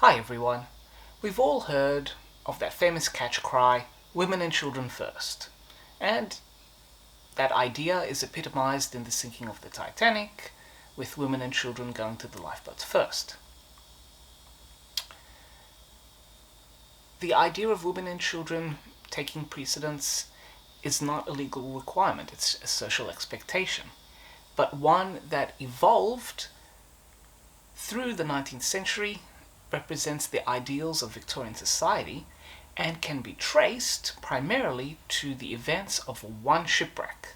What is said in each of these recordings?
Hi everyone. We've all heard of that famous catch cry, women and children first. And that idea is epitomized in the sinking of the Titanic, with women and children going to the lifeboats first. The idea of women and children taking precedence is not a legal requirement, it's a social expectation, but one that evolved through the 19th century, represents the ideals of Victorian society, and can be traced primarily to the events of one shipwreck.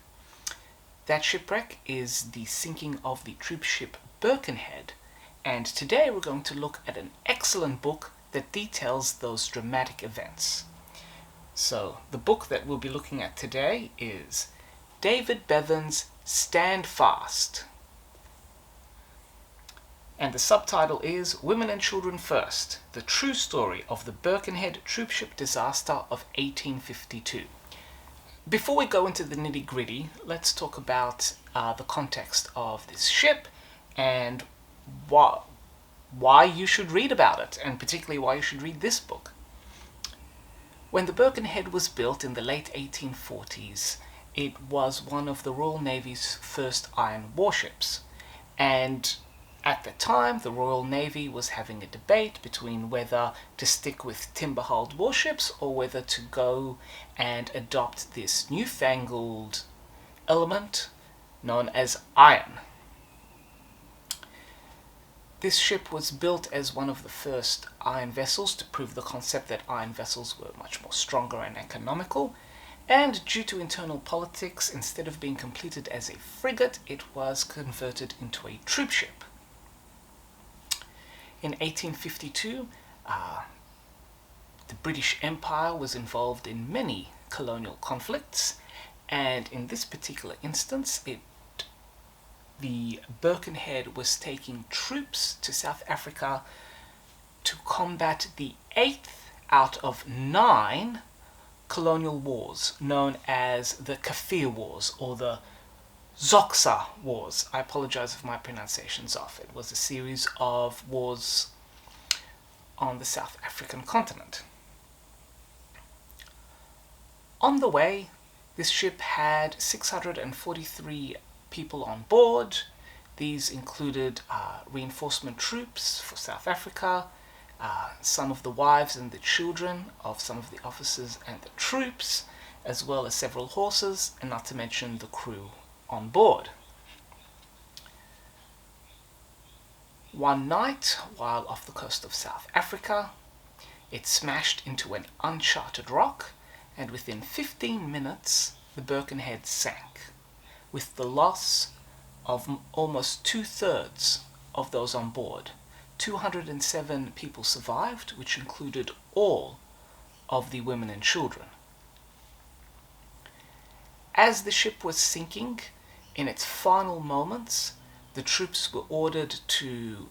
That shipwreck is the sinking of the troopship Birkenhead, and today we're going to look at an excellent book that details those dramatic events. So, the book that we'll be looking at today is David Bevan's Stand Fast. And the subtitle is Women and Children First, the true story of the Birkenhead troopship disaster of 1852. Before we go into the nitty-gritty, let's talk about the context of this ship and why you should read about it, and particularly why you should read this book. When the Birkenhead was built in the late 1840s, it was one of the Royal Navy's first iron warships, and at the time, the Royal Navy was having a debate between whether to stick with timber-hulled warships or whether to go and adopt this newfangled element known as iron. This ship was built as one of the first iron vessels to prove the concept that iron vessels were much more stronger and economical, and due to internal politics, instead of being completed as a frigate, it was converted into a troopship. In 1852, the British Empire was involved in many colonial conflicts, and in this particular instance, the Birkenhead was taking troops to South Africa to combat the 8th out of 9 colonial wars, known as the Kaffir Wars, or the Xhosa Wars. I apologize if my pronunciation's off. It was a series of wars on the South African continent. On the way, this ship had 643 people on board. These included reinforcement troops for South Africa, some of the wives and the children of some of the officers and the troops, as well as several horses, and not to mention the crew on board. One night, while off the coast of South Africa, it smashed into an uncharted rock, and within 15 minutes, the Birkenhead sank, with the loss of almost 2/3 of those on board. 207 people survived, which included all of the women and children. As the ship was sinking, in its final moments, the troops were ordered to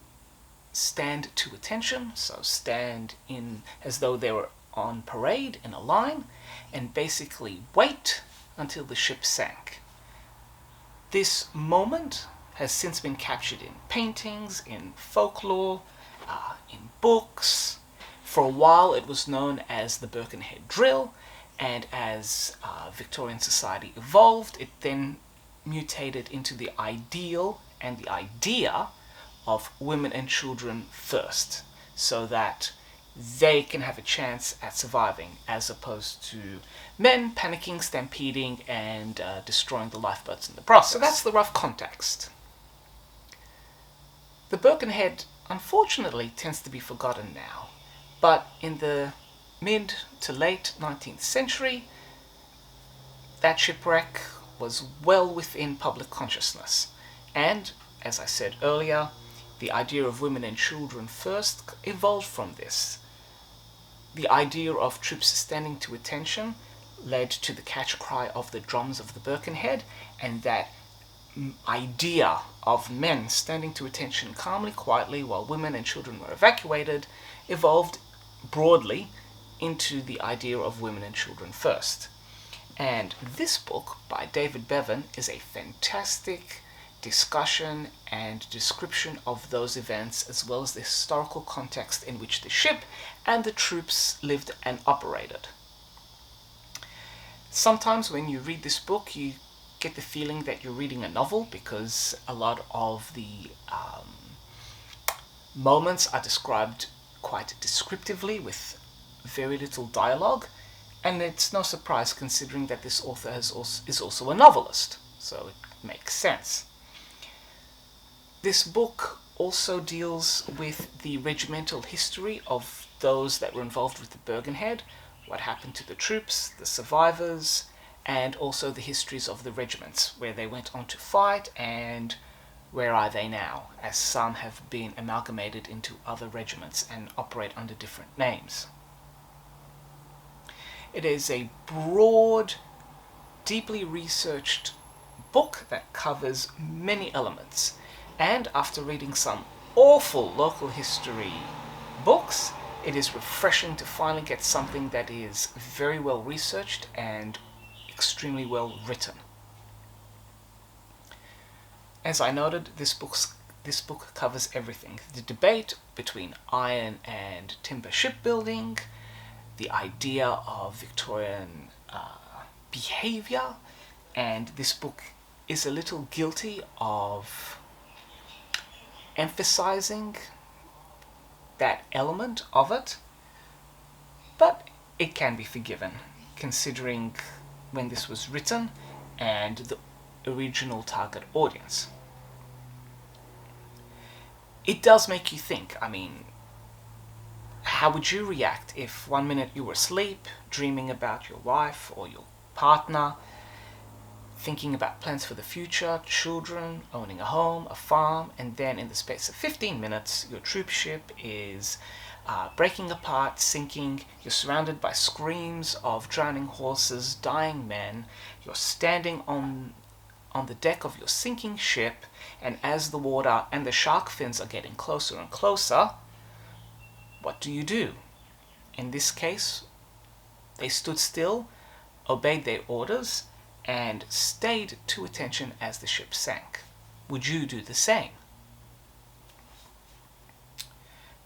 stand to attention, so stand in as though they were on parade in a line, and basically wait until the ship sank. This moment has since been captured in paintings, in folklore, in books. For a while it was known as the Birkenhead drill, and as Victorian society evolved, it then mutated into the ideal and the idea of women and children first, so that they can have a chance at surviving, as opposed to men panicking, stampeding, and destroying the lifeboats in the process. So that's the rough context. The Birkenhead, unfortunately, tends to be forgotten now, but in the mid to late 19th century, that shipwreck was well within public consciousness, and, as I said earlier, the idea of women and children first evolved from this. The idea of troops standing to attention led to the catch cry of the drums of the Birkenhead, and that idea of men standing to attention calmly, quietly, while women and children were evacuated, evolved broadly into the idea of women and children first. And this book by David Bevan is a fantastic discussion and description of those events, as well as the historical context in which the ship and the troops lived and operated. Sometimes when you read this book, you get the feeling that you're reading a novel, because a lot of the moments are described quite descriptively with very little dialogue, and it's no surprise considering that this author is also a novelist, so it makes sense. This book also deals with the regimental history of those that were involved with the Birkenhead, what happened to the troops, the survivors, and also the histories of the regiments, where they went on to fight and where are they now, as some have been amalgamated into other regiments and operate under different names. It is a broad, deeply researched book that covers many elements, and after reading some awful local history books, it is refreshing to finally get something that is very well researched and extremely well written. As I noted, this book covers everything. The debate between iron and timber shipbuilding, the idea of Victorian behavior, and this book is a little guilty of emphasizing that element of it, but it can be forgiven considering when this was written and the original target audience. It does make you think. I mean, how would you react if 1 minute you were asleep, dreaming about your wife or your partner, thinking about plans for the future, children, owning a home, a farm, and then in the space of 15 minutes, your troop ship is breaking apart, sinking, you're surrounded by screams of drowning horses, dying men, you're standing on the deck of your sinking ship, and as the water and the shark fins are getting closer and closer, what do you do? In this case, they stood still, obeyed their orders, and stayed to attention as the ship sank. Would you do the same?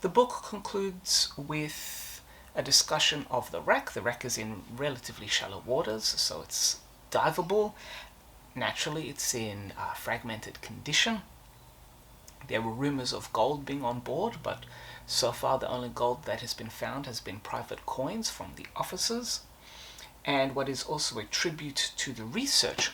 The book concludes with a discussion of the wreck. The wreck is in relatively shallow waters, so it's diveable. Naturally, it's in fragmented condition. There were rumors of gold being on board, but so far the only gold that has been found has been private coins from the officers. And what is also a tribute to the research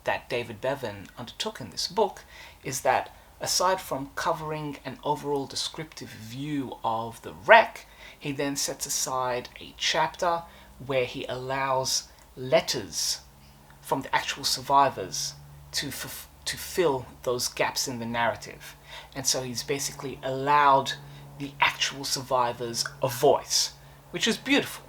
that David Bevan undertook in this book is that aside from covering an overall descriptive view of the wreck, he then sets aside a chapter where he allows letters from the actual survivors to fill those gaps in the narrative. And so he's basically allowed the actual survivors a voice, which is beautiful.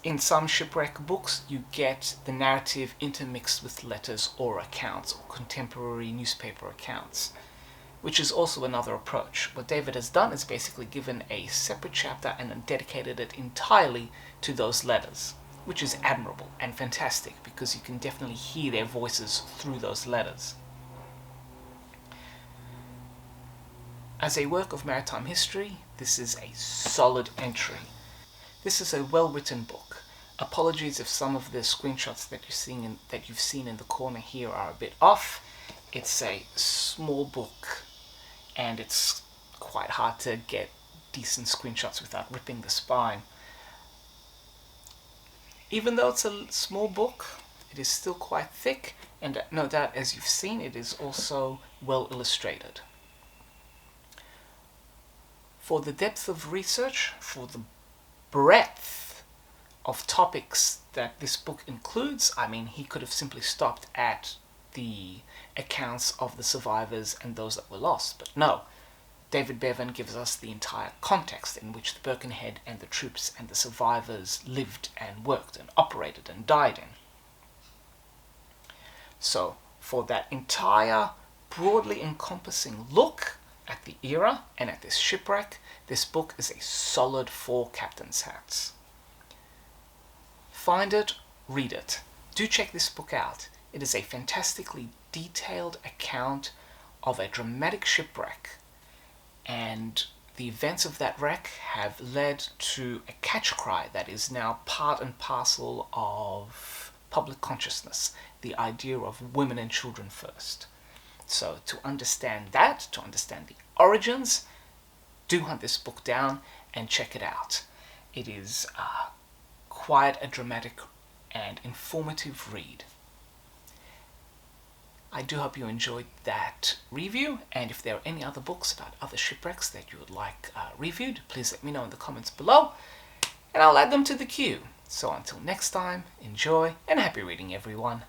In some shipwreck books, you get the narrative intermixed with letters or accounts or contemporary newspaper accounts, which is also another approach. What David has done is basically given a separate chapter and then dedicated it entirely to those letters, which is admirable and fantastic because you can definitely hear their voices through those letters. As a work of maritime history, this is a solid entry. This is a well-written book. Apologies if some of the screenshots that you've seen in the corner here are a bit off. It's a small book, and it's quite hard to get decent screenshots without ripping the spine. Even though it's a small book, it is still quite thick, and no doubt, as you've seen, it is also well illustrated. For the depth of research, for the breadth of topics that this book includes, I mean, he could have simply stopped at the accounts of the survivors and those that were lost, but no. David Bevan gives us the entire context in which the Birkenhead and the troops and the survivors lived and worked and operated and died in. So, for that entire broadly encompassing look at the era and at this shipwreck, this book is a solid 4 captain's hats. Find it, read it. Do check this book out. It is a fantastically detailed account of a dramatic shipwreck, and the events of that wreck have led to a catch cry that is now part and parcel of public consciousness, the idea of women and children first. So to understand that, to understand the origins, do hunt this book down and check it out. It is quite a dramatic and informative read. I do hope you enjoyed that review, and if there are any other books about other shipwrecks that you would like reviewed, please let me know in the comments below, and I'll add them to the queue. So until next time, enjoy and happy reading, everyone.